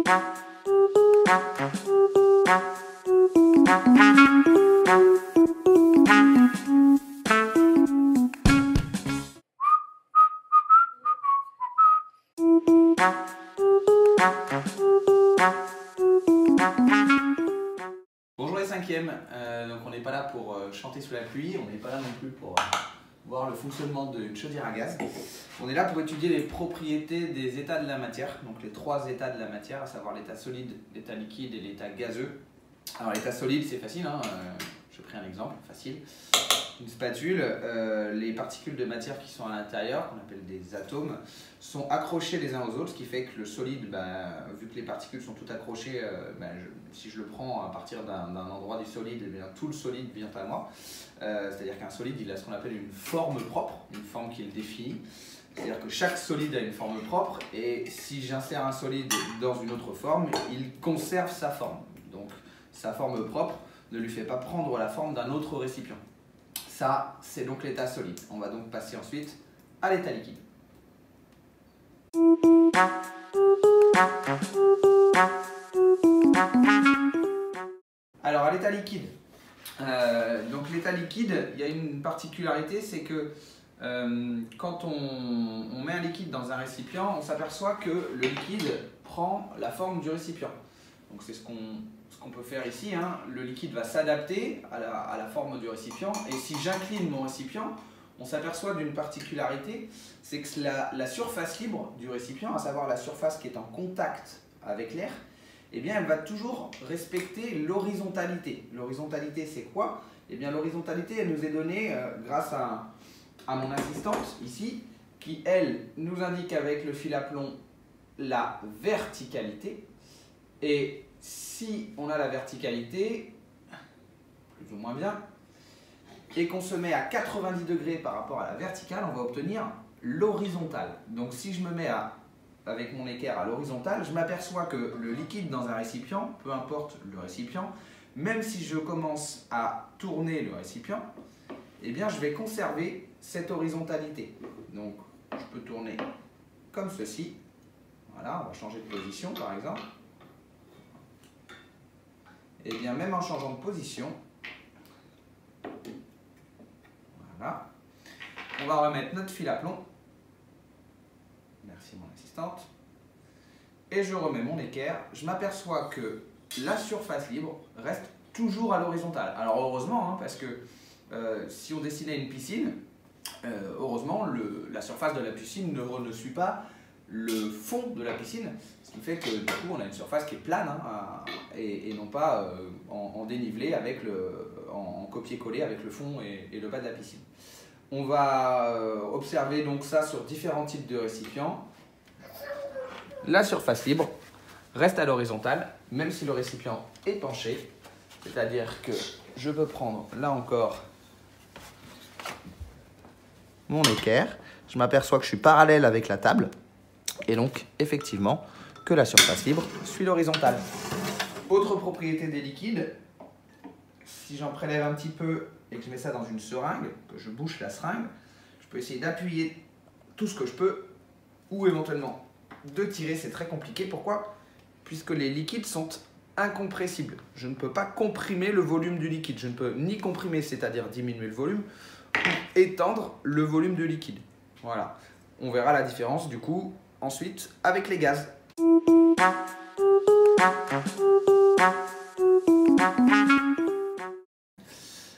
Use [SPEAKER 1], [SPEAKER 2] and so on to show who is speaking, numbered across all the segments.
[SPEAKER 1] Bonjour les cinquièmes, donc on n'est pas là pour chanter sous la pluie, on n'est pas là non plus pour voir le fonctionnement d'une chaudière à gaz. On est là pour étudier les propriétés des états de la matière, donc les trois états de la matière, à savoir l'état solide, l'état liquide et l'état gazeux. Alors l'état solide c'est facile, hein, j'ai pris un exemple facile. Une spatule, les particules de matière qui sont à l'intérieur, qu'on appelle des atomes, sont accrochés les uns aux autres, ce qui fait que le solide, vu que les particules sont toutes accrochées, si je le prends à partir d'un endroit du solide, eh bien, tout le solide vient à moi. C'est-à-dire qu'un solide, il a ce qu'on appelle une forme propre, une forme qui le définit. C'est-à-dire que chaque solide a une forme propre, et si j'insère un solide dans une autre forme, il conserve sa forme. Donc sa forme propre ne lui fait pas prendre la forme d'un autre récipient. Ça, c'est donc l'état solide. On va donc passer ensuite à l'état liquide. Alors à l'état liquide, l'état liquide, il y a une particularité, c'est que quand on met un liquide dans un récipient, on s'aperçoit que le liquide prend la forme du récipient. Donc c'est ce qu'on peut faire ici, hein. Le liquide va s'adapter à la forme du récipient, et si j'incline mon récipient, on s'aperçoit d'une particularité, c'est que la surface libre du récipient, à savoir la surface qui est en contact avec l'air, eh bien elle va toujours respecter l'horizontalité. L'horizontalité c'est quoi? Eh bien l'horizontalité elle nous est donnée grâce à mon assistante ici, qui elle nous indique avec le fil à plomb la verticalité. Et si on a la verticalité, plus ou moins bien, et qu'on se met à 90 degrés par rapport à la verticale, on va obtenir l'horizontale. Donc si je me mets avec mon équerre à l'horizontale, je m'aperçois que le liquide dans un récipient, peu importe le récipient, même si je commence à tourner le récipient, eh bien je vais conserver cette horizontalité. Donc je peux tourner comme ceci. Voilà, on va changer de position par exemple. Et bien même en changeant de position, voilà, on va remettre notre fil à plomb. Merci mon assistante. Et je remets mon équerre. Je m'aperçois que la surface libre reste toujours à l'horizontale. Alors heureusement, hein, parce que si on dessinait une piscine, heureusement la surface de la piscine ne suit pas le fond de la piscine, ce qui fait que du coup on a une surface qui est plane, hein, et non pas en dénivelé en copier-coller avec le fond et le bas de la piscine. On va observer donc ça sur différents types de récipients. La surface libre reste à l'horizontale, même si le récipient est penché, c'est-à-dire que je peux prendre là encore mon équerre, je m'aperçois que je suis parallèle avec la table, et donc effectivement que la surface libre suit l'horizontale. Autre propriété des liquides, si j'en prélève un petit peu et que je mets ça dans une seringue, que je bouche la seringue, je peux essayer d'appuyer tout ce que je peux, ou éventuellement de tirer, c'est très compliqué. Pourquoi? Puisque les liquides sont incompressibles. Je ne peux pas comprimer le volume du liquide. Je ne peux ni comprimer, c'est-à-dire diminuer le volume, ou étendre le volume de liquide. Voilà. On verra la différence du coup ensuite avec les gaz.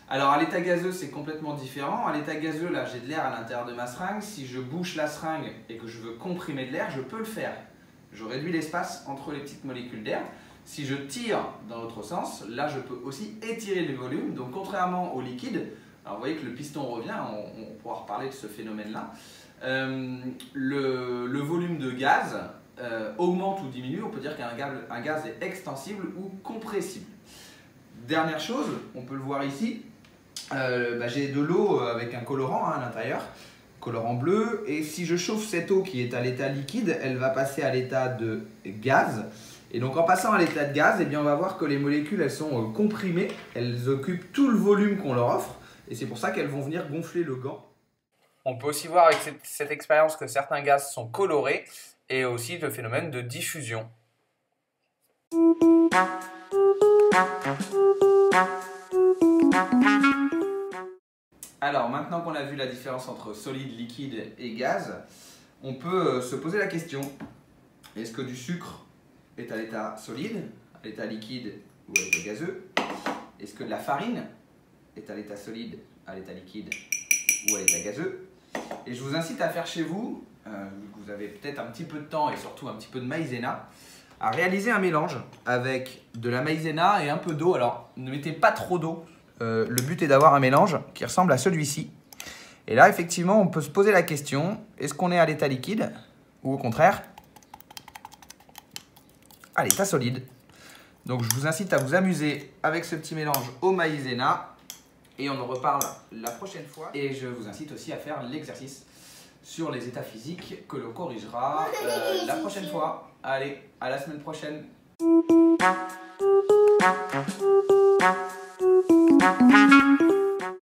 [SPEAKER 1] Alors à l'état gazeux c'est complètement différent. À l'état gazeux là j'ai de l'air à l'intérieur de ma seringue. Si je bouche la seringue et que je veux comprimer de l'air, je peux le faire. Je réduis l'espace entre les petites molécules d'air. Si je tire dans l'autre sens, là je peux aussi étirer le volume. Donc contrairement au liquide, alors vous voyez que le piston revient, on pourra reparler de ce phénomène là. Le volume de gaz augmente ou diminue. On peut dire qu'un gaz est extensible ou compressible. Dernière chose, on peut le voir ici, j'ai de l'eau avec un colorant à l'intérieur, colorant bleu, et si je chauffe cette eau qui est à l'état liquide, elle va passer à l'état de gaz. Et donc en passant à l'état de gaz, eh bien, on va voir que les molécules elles sont comprimées, elles occupent tout le volume qu'on leur offre, et c'est pour ça qu'elles vont venir gonfler le gant. On peut aussi voir avec cette expérience que certains gaz sont colorés, et aussi le phénomène de diffusion. Alors maintenant qu'on a vu la différence entre solide, liquide et gaz, on peut se poser la question, est-ce que du sucre est à l'état solide, à l'état liquide ou à l'état gazeux? Est-ce que de la farine est à l'état solide, à l'état liquide ou à l'état gazeux? Et je vous incite à faire chez vous, vu que vous avez peut-être un petit peu de temps et surtout un petit peu de maïzena, à réaliser un mélange avec de la maïzena et un peu d'eau. Alors ne mettez pas trop d'eau. Le but est d'avoir un mélange qui ressemble à celui-ci. Et là, effectivement, on peut se poser la question, est-ce qu'on est à l'état liquide ou au contraire à l'état solide? Donc, je vous incite à vous amuser avec ce petit mélange au maïzena et on en reparle la prochaine fois. Et je vous incite aussi à faire l'exercice sur les états physiques que l'on corrigera la prochaine fois. Allez, à la semaine prochaine.